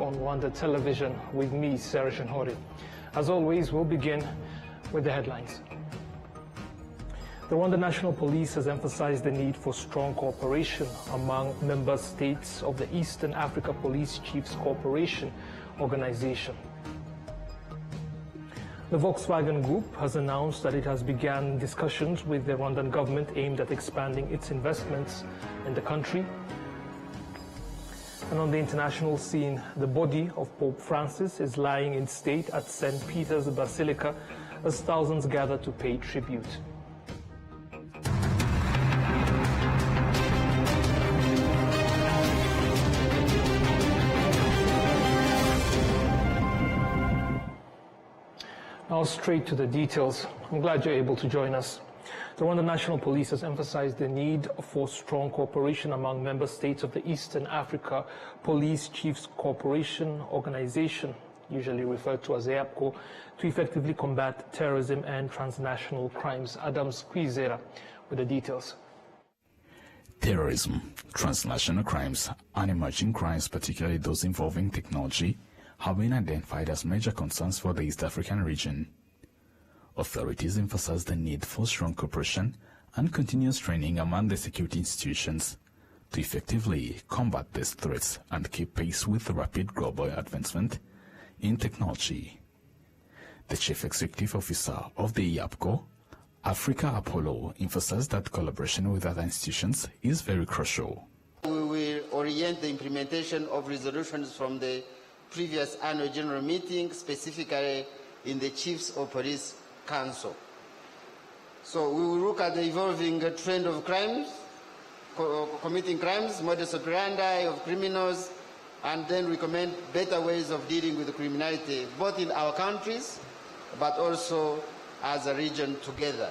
on Rwanda Television with me, Sarah Shanhori. As always, we'll begin with the headlines. The Rwanda National Police has emphasized the need for strong cooperation among member states of the Eastern Africa Police Chiefs Cooperation Organization. The Volkswagen Group has announced that it has begun discussions with the Rwandan government aimed at expanding its investments in the country. And on the international scene, the body of Pope Francis is lying in state at St. Peter's Basilica as thousands gather to pay tribute. Now straight to the details. I'm glad you're able to join us. The Rwanda National Police has emphasized the need for strong cooperation among member states of the Eastern Africa Police Chiefs Cooperation Organization, usually referred to as EAPCO, to effectively combat terrorism and transnational crimes. Adam Squizera with the details. Terrorism, transnational crimes, and emerging crimes, particularly those involving technology, have been identified as major concerns for the East African region. Authorities emphasize the need for strong cooperation and continuous training among the security institutions to effectively combat these threats and keep pace with the rapid global advancement in technology. The Chief Executive Officer of the EAPCO, Africa Apollo, emphasized that collaboration with other institutions is very crucial. We will orient the implementation of resolutions from the previous annual general meeting, specifically in the Chiefs of Police Council. So we will look at the evolving trend of crimes, committing crimes, modus operandi of criminals, and then recommend better ways of dealing with the criminality, both in our countries, but also as a region together.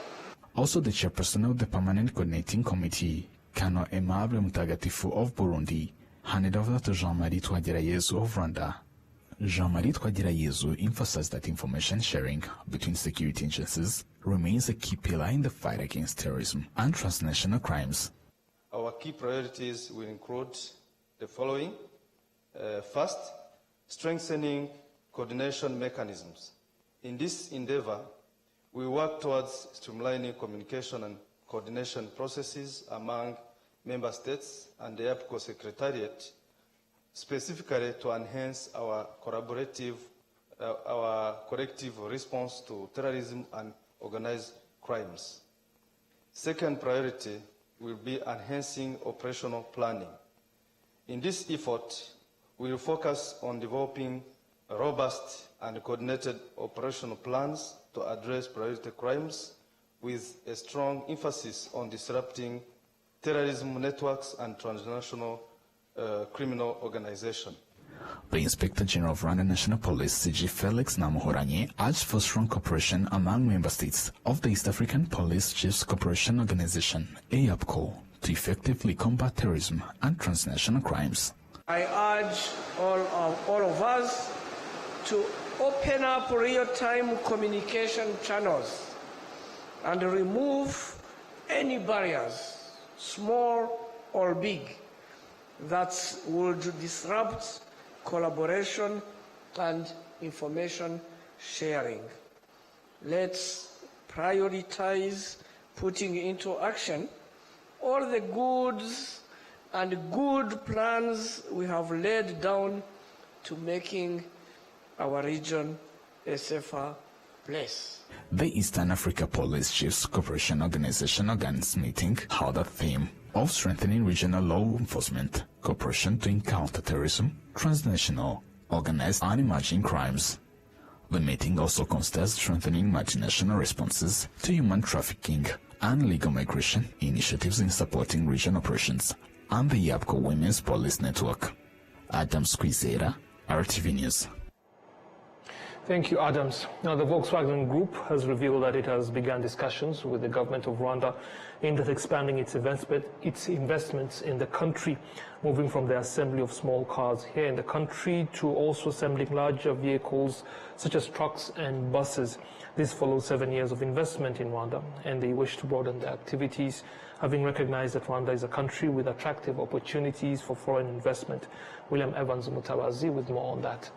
Also, the chairperson of the Permanent Coordinating Committee, Kano Aimable Mutagatifu of Burundi, handed over to Jean-Marie Twagirayezu of Rwanda. Jean-Marie Twagirayezu emphasized that information sharing between security agencies remains a key pillar in the fight against terrorism and transnational crimes. Our key priorities will include the following. First, strengthening coordination mechanisms. In this endeavor, we work towards streamlining communication and coordination processes among member states and the EAPCO Secretariat, specifically to enhance our collective response to terrorism and organized crimes. Second priority will be enhancing operational planning. In this effort, we will focus on developing robust and coordinated operational plans to address priority crimes with a strong emphasis on disrupting terrorism networks and transnational criminal organization. The Inspector General of Rwanda National Police, CG Felix Namuhoranye, urged for strong cooperation among member states of the East African Police Chiefs Cooperation Organization, EAPCO, to effectively combat terrorism and transnational crimes. I urge all of us to open up real-time communication channels and remove any barriers, small or big, that would disrupt collaboration and information sharing. Let's prioritize putting into action all the goods and good plans we have laid down to making our region a safer place. The Eastern Africa Police Chiefs Cooperation Organization organs meeting held a theme of strengthening regional law enforcement cooperation to encounter terrorism, transnational, organized and emerging crimes. The meeting also considers strengthening multinational responses to human trafficking and legal migration initiatives in supporting regional operations and the EAPCO Women's Police Network. Adam Squizera, RTV News. Thank you, Adams. Now, the Volkswagen Group has revealed that it has begun discussions with the government of Rwanda aimed at expanding its investments in the country, moving from the assembly of small cars here in the country to also assembling larger vehicles such as trucks and buses. This follows 7 years of investment in Rwanda, and they wish to broaden their activities, having recognized that Rwanda is a country with attractive opportunities for foreign investment. William Evans Mutabazi with more on that.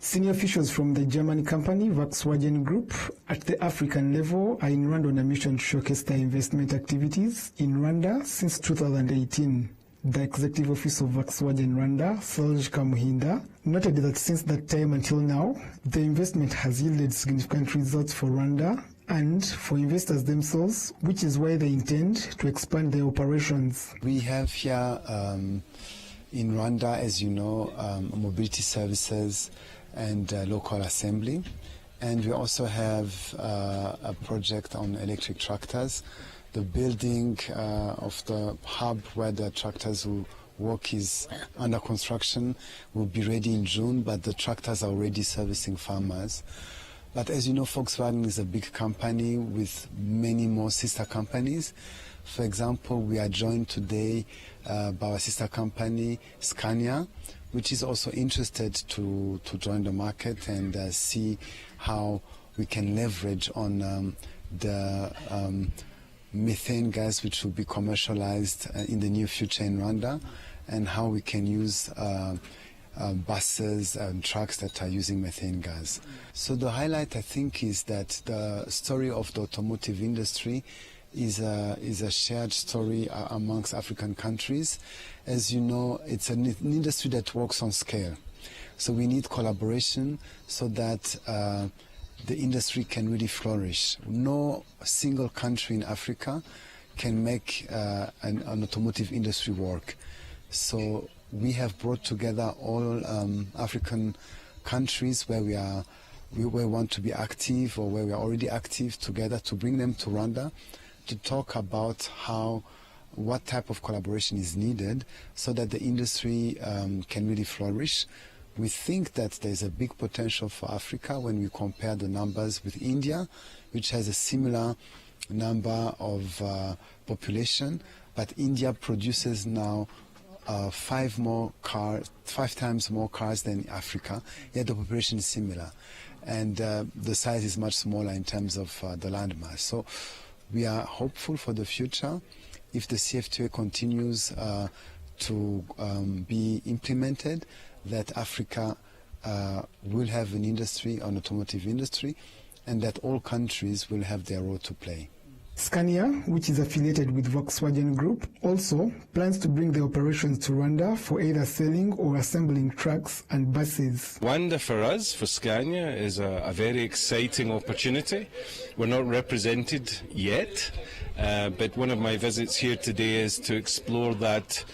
Senior officials from the German company Volkswagen Group at the African level are in Rwanda on a mission to showcase their investment activities in Rwanda since 2018. The executive office of Volkswagen Rwanda, Serge Kamuhinda, noted that since that time until now, the investment has yielded significant results for Rwanda and for investors themselves, which is why they intend to expand their operations. We have here in Rwanda, as you know, mobility services and local assembly, and we also have a project on electric tractors. The building of the hub where the tractors will work is under construction, will be ready in June, but the tractors are already servicing farmers. But as you know, Volkswagen is a big company with many more sister companies. For example, we are joined today by our sister company, Scania, which is also interested to join the market and see how we can leverage on the methane gas which will be commercialized in the near future in Rwanda, and how we can use buses and trucks that are using methane gas. So the highlight, I think, is that the story of the automotive industry is a shared story amongst African countries. As you know, it's an industry that works on scale. So we need collaboration so that the industry can really flourish. No single country in Africa can make an automotive industry work. So we have brought together all African countries where we want to be active or where we are already active together to bring them to Rwanda to talk about what type of collaboration is needed so that the industry can really flourish. We think that there's a big potential for Africa when we compare the numbers with India, which has a similar number of population, but India produces now 5 times more cars than Africa, yet the population is similar. And the size is much smaller in terms of the landmass. So we are hopeful for the future. If the CFTA continues to be implemented, that Africa will have an industry, an automotive industry, and that all countries will have their role to play. Scania, which is affiliated with Volkswagen Group, also plans to bring the operations to Rwanda for either selling or assembling trucks and buses. Rwanda for us, for Scania, is a very exciting opportunity. We're not represented yet, but one of my visits here today is to explore that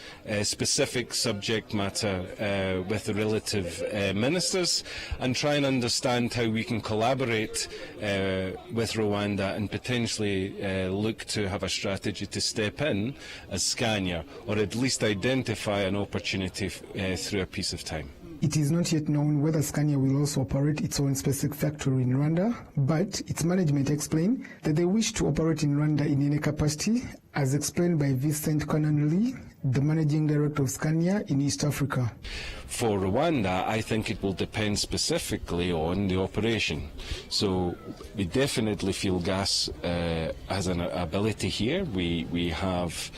specific subject matter with the relative ministers and try and understand how we can collaborate with Rwanda and potentially look to have a strategy to step in as Scania, or at least identify an opportunity through a piece of time. It is not yet known whether Scania will also operate its own specific factory in Rwanda, but its management explained that they wish to operate in Rwanda in any capacity, as explained by Vincent Connolly, the managing director of Scania in East Africa. For Rwanda, I think it will depend specifically on the operation. So we definitely feel gas has an ability here. You have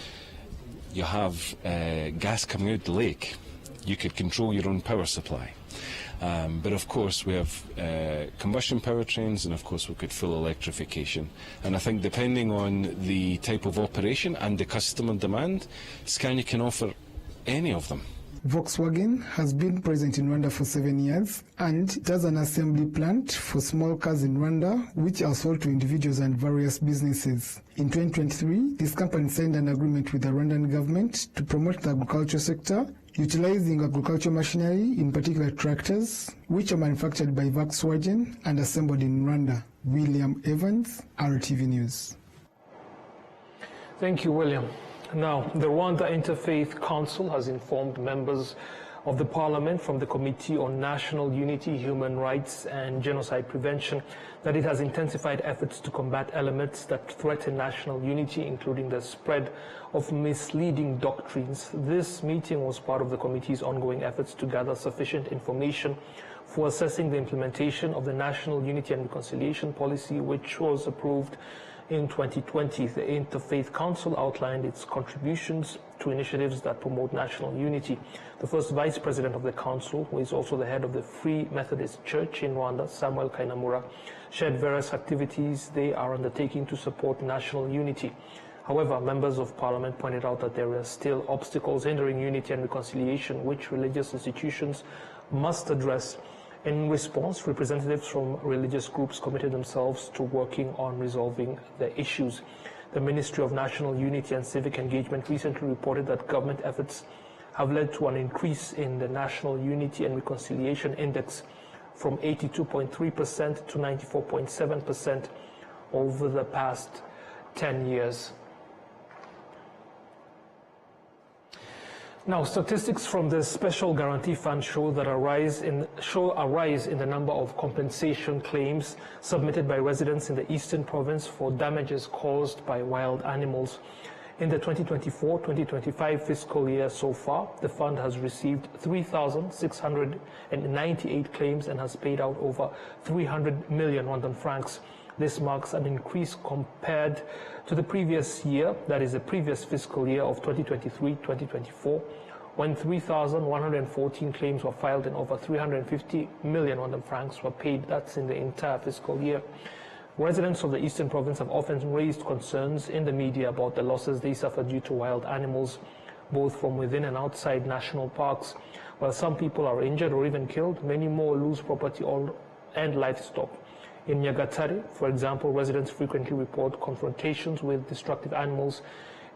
gas coming out the lake. You could control your own power supply. But of course we have combustion powertrains, and of course we could full electrification. And I think depending on the type of operation and the customer demand, Scania can offer any of them. Volkswagen has been present in Rwanda for 7 years and it has an assembly plant for small cars in Rwanda, which are sold to individuals and various businesses. In 2023, this company signed an agreement with the Rwandan government to promote the agriculture sector, utilizing agricultural machinery, in particular tractors, which are manufactured by Volkswagen and assembled in Rwanda. William Evans, RTV News. Thank you, William. Now, the Rwanda Interfaith Council has informed members of the Parliament from the Committee on National Unity, Human Rights and Genocide Prevention that it has intensified efforts to combat elements that threaten national unity, including the spread of misleading doctrines. This meeting was part of the committee's ongoing efforts to gather sufficient information for assessing the implementation of the National Unity and Reconciliation Policy, which was approved in 2020. The Interfaith Council outlined its contributions to initiatives that promote national unity. The first vice president of the council, who is also the head of the Free Methodist Church in Rwanda, Samuel Kainamura, shared various activities they are undertaking to support national unity. However, members of parliament pointed out that there are still obstacles hindering unity and reconciliation, which religious institutions must address. In response, representatives from religious groups committed themselves to working on resolving the issues. The Ministry of National Unity and Civic Engagement recently reported that government efforts have led to an increase in the National Unity and Reconciliation Index from 82.3% to 94.7% over the past 10 years. Now, statistics from the Special Guarantee Fund show a rise in the number of compensation claims submitted by residents in the Eastern Province for damages caused by wild animals. In the 2024-2025 fiscal year so far, the fund has received 3,698 claims and has paid out over 300 million Rwandan francs. This marks an increase compared to the previous year, that is the previous fiscal year of 2023-2024, when 3,114 claims were filed and over 350 million Rwandan francs were paid. That's in the entire fiscal year. Residents of the Eastern Province have often raised concerns in the media about the losses they suffer due to wild animals, both from within and outside national parks. While some people are injured or even killed, many more lose property and livestock. In Nyagatare, for example, residents frequently report confrontations with destructive animals,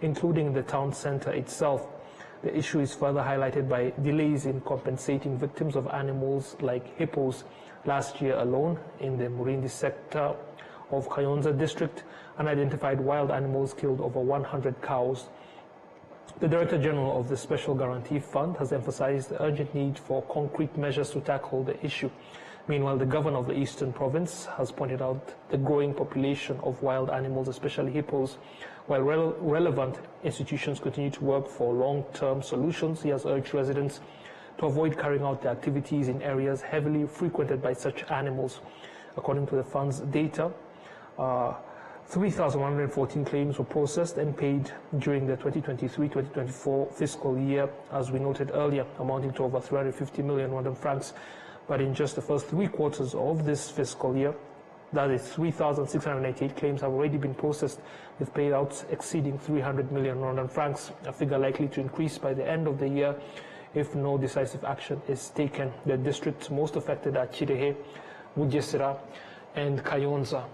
including the town center itself. The issue is further highlighted by delays in compensating victims of animals like hippos. Last year alone, in the Murindi sector of Kayonza district, unidentified wild animals killed over 100 cows. The Director General of the Special Guarantee Fund has emphasized the urgent need for concrete measures to tackle the issue. Meanwhile, the governor of the Eastern Province has pointed out the growing population of wild animals, especially hippos. While relevant institutions continue to work for long-term solutions, he has urged residents to avoid carrying out their activities in areas heavily frequented by such animals. According to the fund's data, 3,114 claims were processed and paid during the 2023-2024 fiscal year, as we noted earlier, amounting to over 350 million Rwandan francs. But in just the first 3 quarters of this fiscal year, that is 3,688 claims have already been processed, with payouts exceeding 300 million Rwandan francs, a figure likely to increase by the end of the year if no decisive action is taken. The districts most affected are Kirehe, Bugesera, and Kayonza.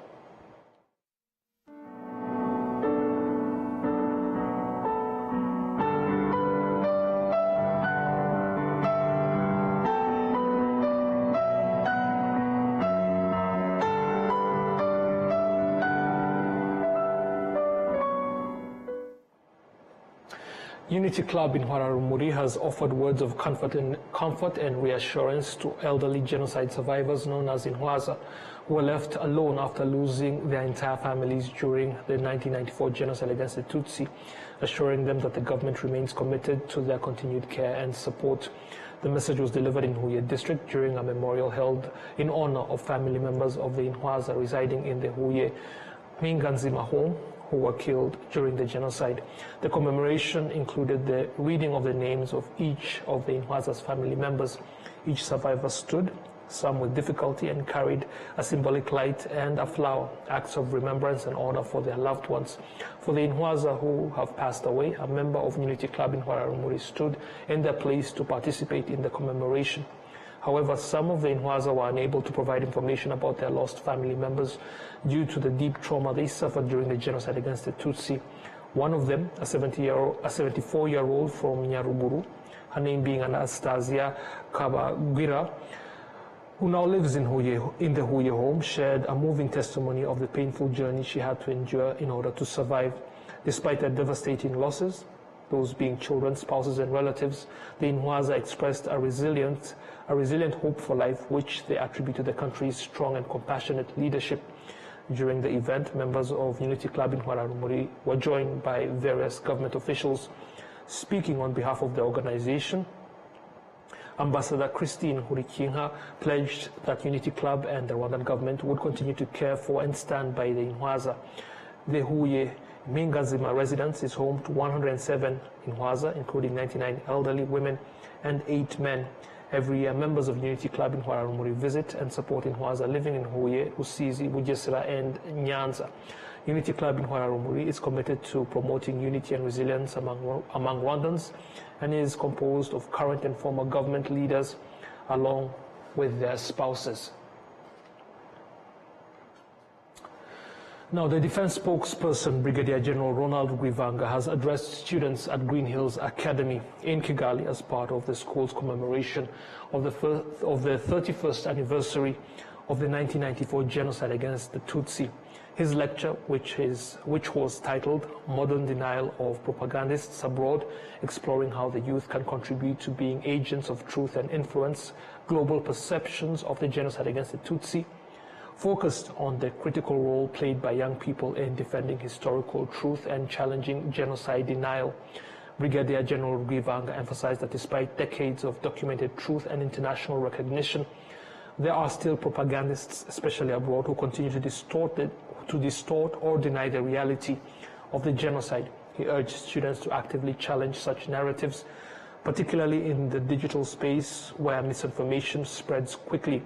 Unity Club in Hwararumuri has offered words of comfort and reassurance to elderly genocide survivors known as Inhwaza, who were left alone after losing their entire families during the 1994 genocide against the Tutsi, assuring them that the government remains committed to their continued care and support. The message was delivered in Huye district during a memorial held in honor of family members of the Inhwaza residing in the Huye Minganzima home who were killed during the genocide. The commemoration included the reading of the names of each of the Inhwaza's family members. Each survivor stood, some with difficulty, and carried a symbolic light and a flower, acts of remembrance and honor for their loved ones. For the Inhwaza who have passed away, a member of Unity Club in Hwararumuri stood in their place to participate in the commemoration. However, some of the Inhwaza were unable to provide information about their lost family members due to the deep trauma they suffered during the genocide against the Tutsi. One of them, a 74-year-old from Nyaruguru, her name being Anastasia Kabagwira, who now lives in the Huye home, shared a moving testimony of the painful journey she had to endure in order to survive. Despite the devastating losses, those being children, spouses, and relatives. The Inhwaza expressed a resilient hope for life, which they attribute to the country's strong and compassionate leadership. During the event, members of Unity Club in Rwanda were joined by various government officials. Speaking on behalf of the organization, Ambassador Christine Hurikinha pledged that Unity Club and the Rwandan government would continue to care for and stand by the Inhwaza. The Huye Mingazima residence is home to 107 Inhwaza, including 99 elderly women and 8 men. Every year, members of Unity Club in Rwanda visit and support Inhwaza living in Huye, Rusizi, Bugesera, and Nyanza. Unity Club in Rwanda is committed to promoting unity and resilience among Rwandans and is composed of current and former government leaders along with their spouses. Now, the defense spokesperson, Brigadier General Ronald Rwivanga, has addressed students at Green Hills Academy in Kigali as part of the school's commemoration of the 31st anniversary of the 1994 genocide against the Tutsi. His lecture, which was titled Modern Denial of Propagandists Abroad, exploring how the youth can contribute to being agents of truth and influence global perceptions of the genocide against the Tutsi, focused on the critical role played by young people in defending historical truth and challenging genocide denial. Brigadier General Rwivanga emphasized that despite decades of documented truth and international recognition, there are still propagandists, especially abroad, who continue to distort or deny the reality of the genocide. He urged students to actively challenge such narratives, particularly in the digital space where misinformation spreads quickly.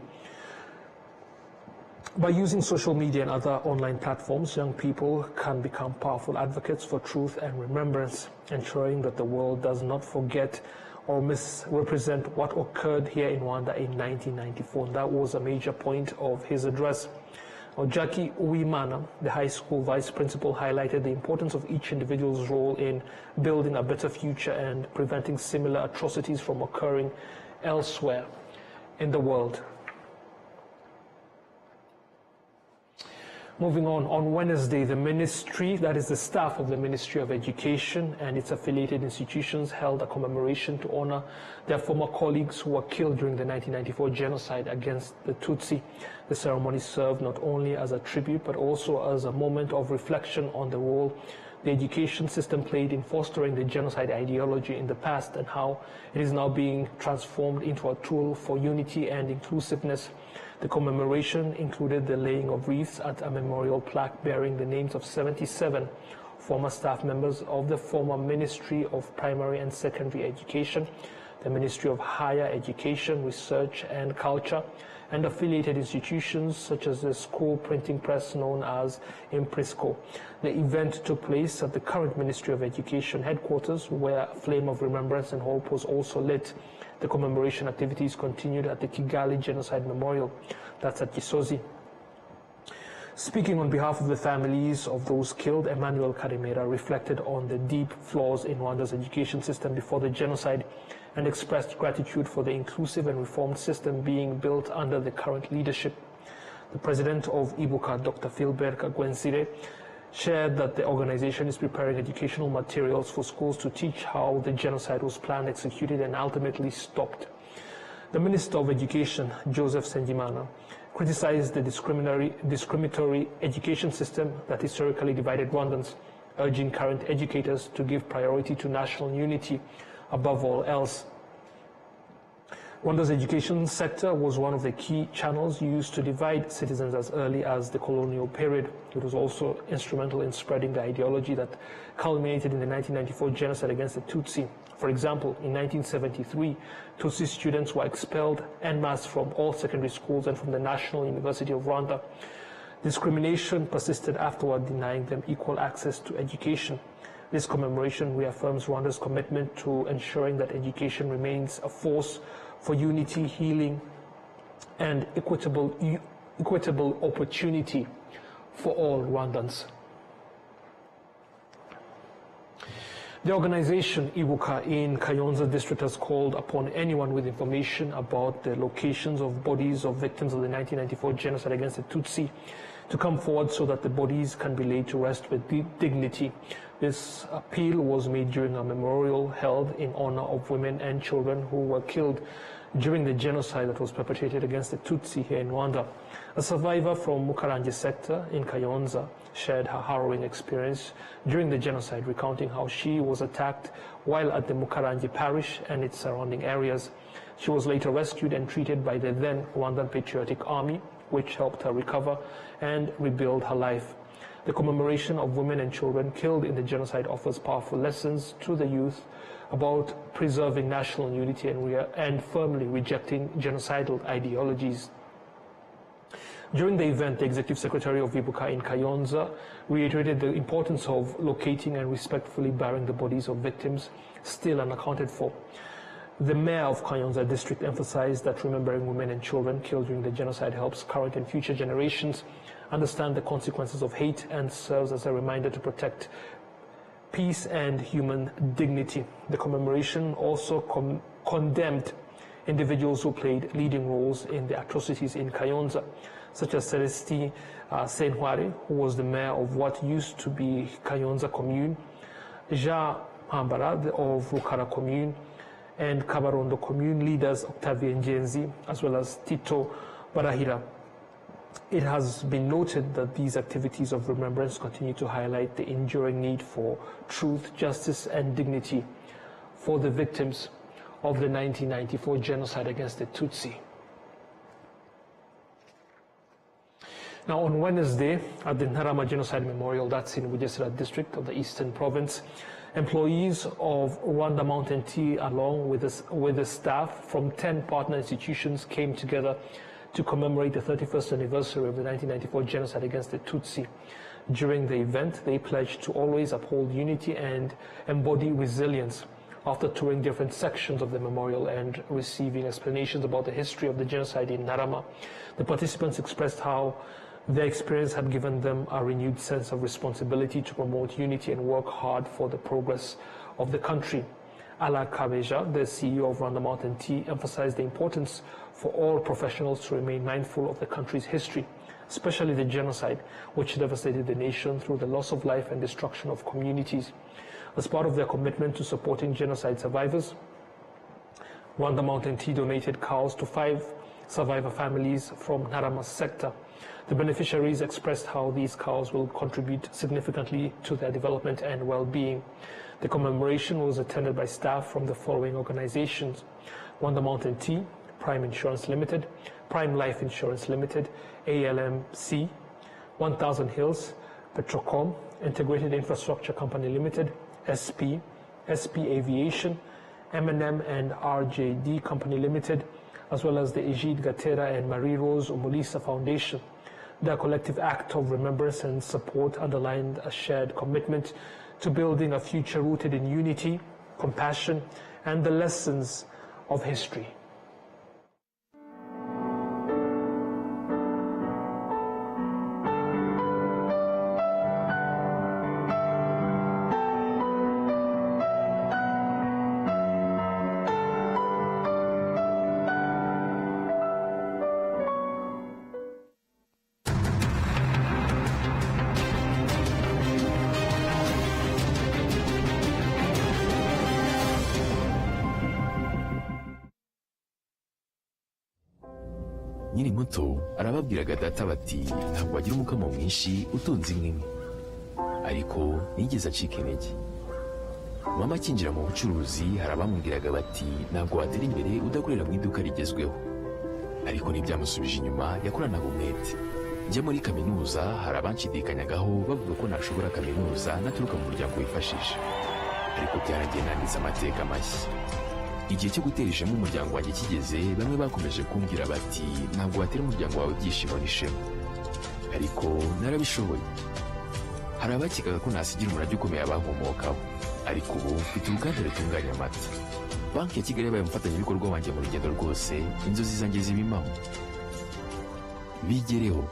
By using social media and other online platforms, young people can become powerful advocates for truth and remembrance, ensuring that the world does not forget or misrepresent what occurred here in Rwanda in 1994. And that was a major point of his address. Now, Jackie Uwimana, the high school vice principal, highlighted the importance of each individual's role in building a better future and preventing similar atrocities from occurring elsewhere in the world. Moving on Wednesday, the ministry, that is the staff of the Ministry of Education and its affiliated institutions, held a commemoration to honor their former colleagues who were killed during the 1994 genocide against the Tutsi. The ceremony served not only as a tribute, but also as a moment of reflection on the role the education system played in fostering the genocide ideology in the past and how it is now being transformed into a tool for unity and inclusiveness. The commemoration included the laying of wreaths at a memorial plaque bearing the names of 77 former staff members of the former Ministry of Primary and Secondary Education, the Ministry of Higher Education, Research and Culture, and affiliated institutions such as the school printing press known as Imprisco. The event took place at the current Ministry of Education headquarters, where a flame of remembrance and hope was also lit. The commemoration activities continued at the Kigali Genocide Memorial, that's at Gisozi. Speaking on behalf of the families of those killed, Emmanuel Karemera reflected on the deep flaws in Rwanda's education system before the genocide and expressed gratitude for the inclusive and reformed system being built under the current leadership. The president of Ibuka, Dr. Philbert Kagwenzire, shared that the organization is preparing educational materials for schools to teach how the genocide was planned, executed, and ultimately stopped. The Minister of Education, Joseph Sengimana, criticized the discriminatory education system that historically divided Rwandans, urging current educators to give priority to national unity above all else. Rwanda's education sector was one of the key channels used to divide citizens as early as the colonial period. It was also instrumental in spreading the ideology that culminated in the 1994 genocide against the Tutsi. For example, in 1973, Tutsi students were expelled en masse from all secondary schools and from the National University of Rwanda. Discrimination persisted afterward, denying them equal access to education. This commemoration reaffirms Rwanda's commitment to ensuring that education remains a force for unity, healing, and equitable opportunity for all Rwandans. The organization Ibuka in Kayonza district has called upon anyone with information about the locations of bodies of victims of the 1994 genocide against the Tutsi to come forward so that the bodies can be laid to rest with dignity. This appeal was made during a memorial held in honor of women and children who were killed during the genocide that was perpetrated against the Tutsi here in Rwanda. A survivor from Mukarange sector in Kayonza shared her harrowing experience during the genocide, recounting how she was attacked while at the Mukarange parish and its surrounding areas. She was later rescued and treated by the then Rwandan Patriotic Army, which helped her recover and rebuild her life. The commemoration of women and children killed in the genocide offers powerful lessons to the youth about preserving national unity and firmly rejecting genocidal ideologies. During the event, the Executive Secretary of Ibuka in Kayonza reiterated the importance of locating and respectfully burying the bodies of victims still unaccounted for. The mayor of Kayonza district emphasized that remembering women and children killed during the genocide helps current and future generations understand the consequences of hate and serves as a reminder to protect peace and human dignity. The commemoration also condemned individuals who played leading roles in the atrocities in Kayonza, such as Celestine Senware, who was the mayor of what used to be Kayonza Commune, Jean Hambara of Rukara Commune, and Kabarondo Commune leaders Octavien Njenzi, as well as Tito Barahira. It has been noted that these activities of remembrance continue to highlight the enduring need for truth, justice, and dignity for the victims of the 1994 genocide against the Tutsi. Now, on Wednesday, at the Ntarama Genocide Memorial, that's in Bugesera district of the Eastern Province, employees of Rwanda Mountain Tea, along with the staff from 10 partner institutions, came together to commemorate the 31st anniversary of the 1994 genocide against the Tutsi. During the event, they pledged to always uphold unity and embody resilience. After touring different sections of the memorial and receiving explanations about the history of the genocide in Ntarama, the participants expressed how their experience had given them a renewed sense of responsibility to promote unity and work hard for the progress of the country. Ala Kabeja, the CEO of Rwanda Mountain Tea, emphasized the importance for all professionals to remain mindful of the country's history, especially the genocide, which devastated the nation through the loss of life and destruction of communities. As part of their commitment to supporting genocide survivors, Rwanda Mountain Tea donated cows to 5 survivor families from Ntarama sector. The beneficiaries expressed how these cows will contribute significantly to their development and well-being. The commemoration was attended by staff from the following organizations: Rwanda Mountain Tea, Prime Insurance Limited, Prime Life Insurance Limited, ALMC, 1000 Hills, Petrocom, Integrated Infrastructure Company Limited, SP, SP Aviation, M&M and RJD Company Limited, as well as the Egide Gatera and Marie Rose Umulisa Foundation. Their collective act of remembrance and support underlined a shared commitment to building a future rooted in unity, compassion, and the lessons of history. Nyiri muto arababwiraga data bati ntabwo wagira umukamo mwinshi utunze imwe imwe, ariko nigeze acika intege. Mama akinjira mu bucuruzi hari abamubwiraga bati ntabwo watera imbere udakorera mu iduka rigezweho, ariko ntibyamusubije inyuma, yakoranaga umwete. Njya muri kaminuza hari abanshidikanyagaho bavuga ko nashobora kaminuza naturuka mu muryango wifashije, ariko byarangiye nanditse amateka mashya. Igihe cyo gutera ishema umuryango wanjye kigeze, bamwe bakomeje kumbwira bati ntabwo watera umuryango wawe ibyishimo n'ishema, ariko narabishoboye. Hari abakekaga ko nasigira umurage ukomeye abankomokaho, ariko ubu mfite uruganda rutunganya amata. Banki ya Kigali yabaye umufatanyabikorwa wanjye mu rugendo rwose, inzozi zanjye zibimaho. Bigereho.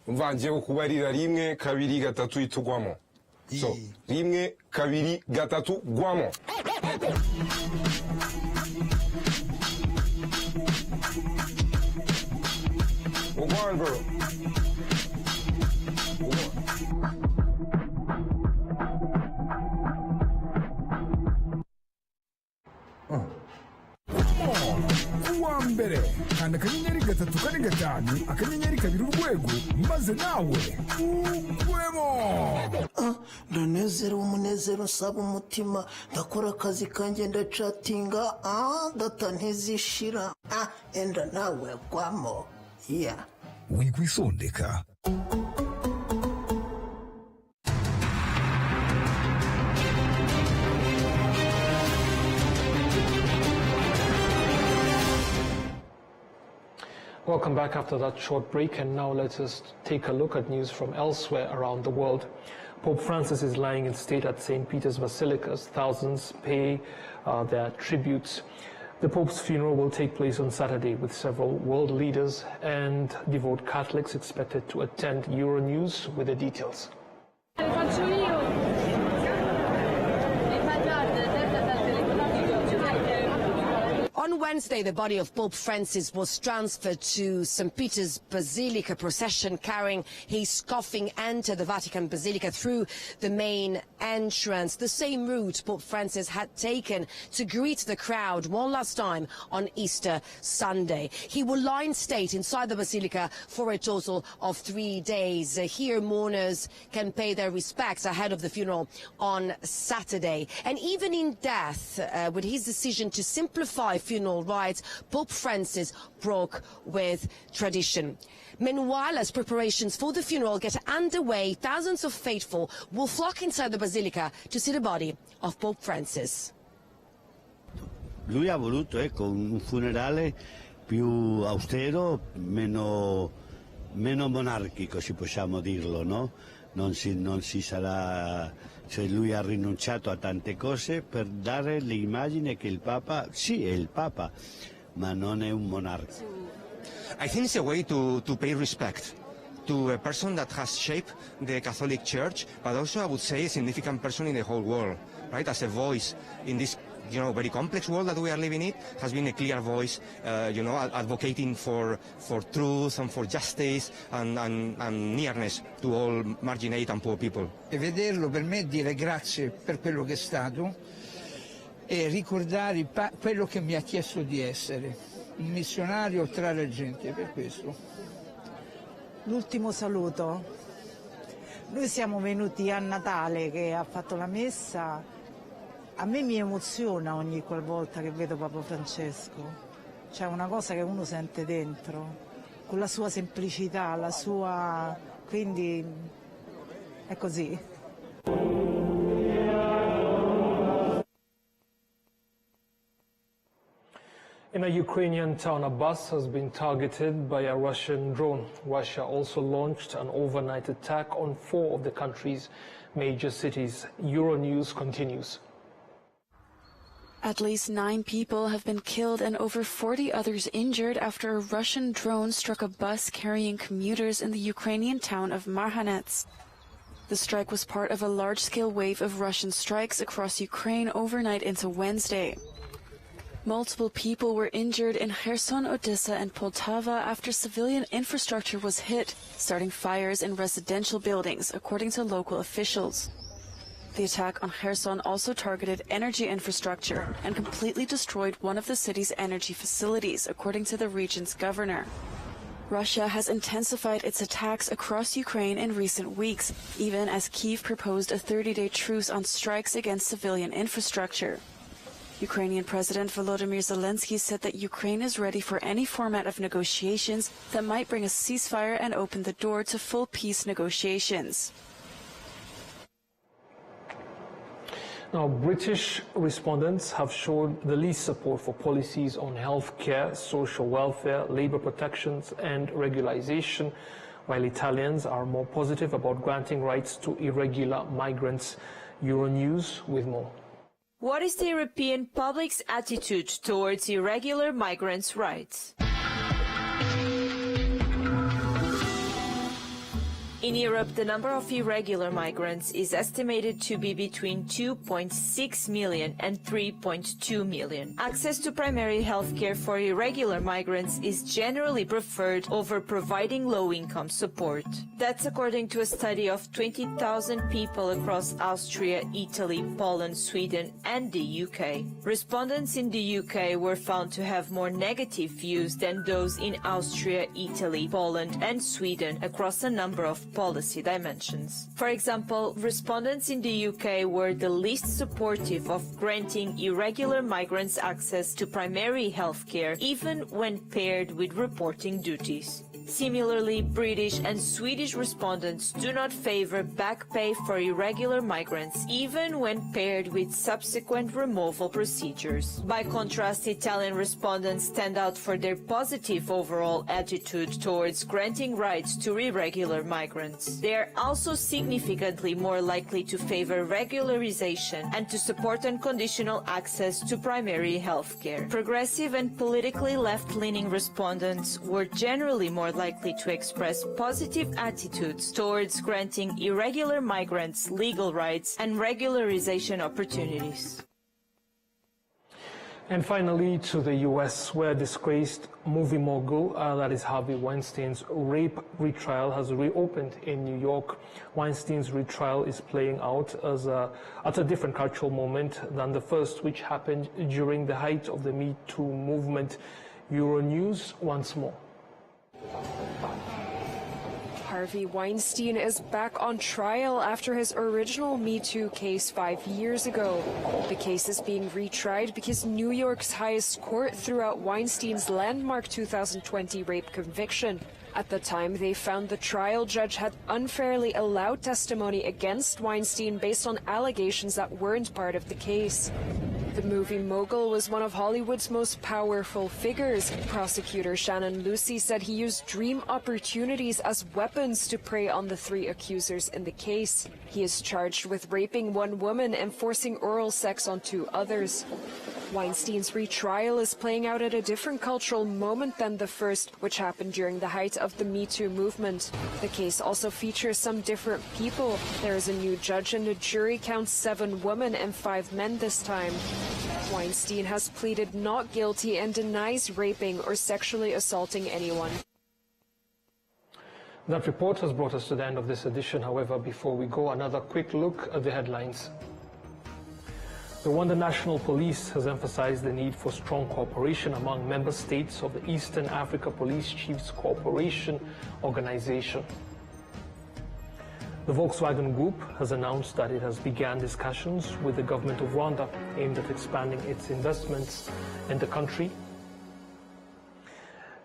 Mvangiye kubarira 1 2 3 itugwamo. So 1 2 3 gwamo. Warren girl. Kuwa mbere kanda akanyenyeri 3 akanyenyeri 2 urwego maze nawe ugwemo. Ndanezero umunezero nsaba umutima ndakora akazi kanjye ndacatinga data ntizishira enda nawe gwamo wikwisondeka. Welcome back after that short break, and now let us take a look at news from elsewhere around the world. Pope Francis is lying in state at St. Peter's Basilica as thousands pay their tributes. The Pope's funeral will take place on Saturday, with several world leaders and devout Catholics expected to attend. Euronews with the details. On Wednesday, the body of Pope Francis was transferred to St. Peter's Basilica. Procession carrying his coffin entered the Vatican Basilica through the main entrance, the same route Pope Francis had taken to greet the crowd one last time on Easter Sunday. He will lie in state inside the Basilica for a total of 3 days. Here, mourners can pay their respects ahead of the funeral on Saturday. And even in death, with his decision to simplify funeral rites, Pope Francis broke with tradition. Meanwhile, as preparations for the funeral get underway, thousands of faithful will flock inside the Basilica to see the body of Pope Francis. Lui ha voluto un funerale più austero, meno monarchico, se possiamo dirlo, no? Non si sarà, cioè lui ha rinunciato a tante cose per dare l'immagine che il Papa, sì è il Papa, ma non è un monarca. I think it's a way to pay respect to a person that has shaped the Catholic Church, but also I would say a significant person in the whole world, right? As a voice in this, very complex world that we are living in, has been a clear voice, advocating for truth and for justice and nearness to all marginate and poor people. E vederlo per me è dire grazie per quello che è stato e ricordare quello che mi ha chiesto di essere, un missionario tra le gente, per questo. L'ultimo saluto. Noi siamo venuti a Natale che ha fatto la messa. A me mi emoziona ogni qualvolta che vedo Papa Francesco, c'è una cosa che uno sente dentro, con la sua semplicità, quindi è così. In a Ukrainian town, a bus has been targeted by a Russian drone. Russia also launched an overnight attack on 4 of the country's major cities. Euronews continues. At least 9 people have been killed and over 40 others injured after a Russian drone struck a bus carrying commuters in the Ukrainian town of Marhanets. The strike was part of a large-scale wave of Russian strikes across Ukraine overnight into Wednesday. Multiple people were injured in Kherson, Odessa, and Poltava after civilian infrastructure was hit, starting fires in residential buildings, according to local officials. The attack on Kherson also targeted energy infrastructure and completely destroyed one of the city's energy facilities, according to the region's governor. Russia has intensified its attacks across Ukraine in recent weeks, even as Kyiv proposed a 30-day truce on strikes against civilian infrastructure. Ukrainian President Volodymyr Zelensky said that Ukraine is ready for any format of negotiations that might bring a ceasefire and open the door to full peace negotiations. Now, British respondents have shown the least support for policies on health care, social welfare, labour protections and regularization, while Italians are more positive about granting rights to irregular migrants. Euronews with more. What is the European public's attitude towards irregular migrants' rights? In Europe, the number of irregular migrants is estimated to be between 2.6 million and 3.2 million. Access to primary health care for irregular migrants is generally preferred over providing low-income support. That's according to a study of 20,000 people across Austria, Italy, Poland, Sweden, and the UK. Respondents in the UK were found to have more negative views than those in Austria, Italy, Poland, and Sweden across a number of policy dimensions. For example, respondents in the UK were the least supportive of granting irregular migrants access to primary health care, even when paired with reporting duties. Similarly, British and Swedish respondents do not favor back pay for irregular migrants, even when paired with subsequent removal procedures. By contrast, Italian respondents stand out for their positive overall attitude towards granting rights to irregular migrants. They are also significantly more likely to favor regularization and to support unconditional access to primary health care. Progressive and politically left-leaning respondents were generally more likely to express positive attitudes towards granting irregular migrants legal rights and regularization opportunities. And finally, to the U.S., where disgraced movie mogul, that is Harvey Weinstein's rape retrial has reopened in New York. Weinstein's retrial is playing out at a different cultural moment than the first, which happened during the height of the Me Too movement. Euronews once more. Harvey Weinstein is back on trial after his original Me Too case 5 years ago. The case is being retried because New York's highest court threw out Weinstein's landmark 2020 rape conviction. At the time, they found the trial judge had unfairly allowed testimony against Weinstein based on allegations that weren't part of the case. The movie mogul was one of Hollywood's most powerful figures. Prosecutor Shannon Lucy said he used dream opportunities as weapons to prey on the 3 accusers in the case. He is charged with raping 1 woman and forcing oral sex on 2 others. Weinstein's retrial is playing out at a different cultural moment than the first, which happened during the height of the Me Too movement. The case also features some different people. There is a new judge and the jury counts 7 women and 5 men this time. Weinstein has pleaded not guilty and denies raping or sexually assaulting anyone. That report has brought us to the end of this edition. However, before we go, another quick look at the headlines. The Rwanda National Police has emphasized the need for strong cooperation among member states of the Eastern Africa Police Chiefs Cooperation Organization. The Volkswagen Group has announced that it has begun discussions with the government of Rwanda aimed at expanding its investments in the country.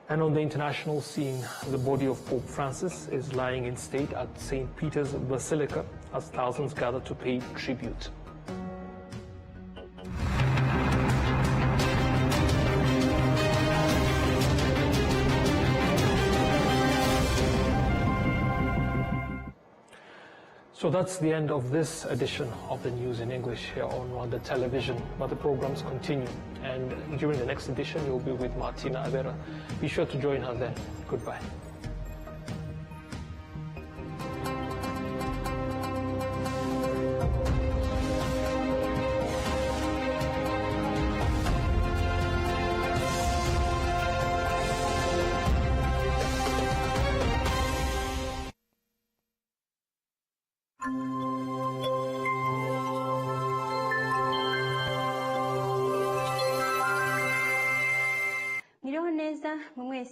And on the international scene, the body of Pope Francis is lying in state at St. Peter's Basilica as thousands gather to pay tribute. So that's the end of this edition of the news in English here on Rwanda Television. But the programs continue, and during the next edition you'll be with Martina Avera. Be sure to join her then. Goodbye. Mwiriho neza mwese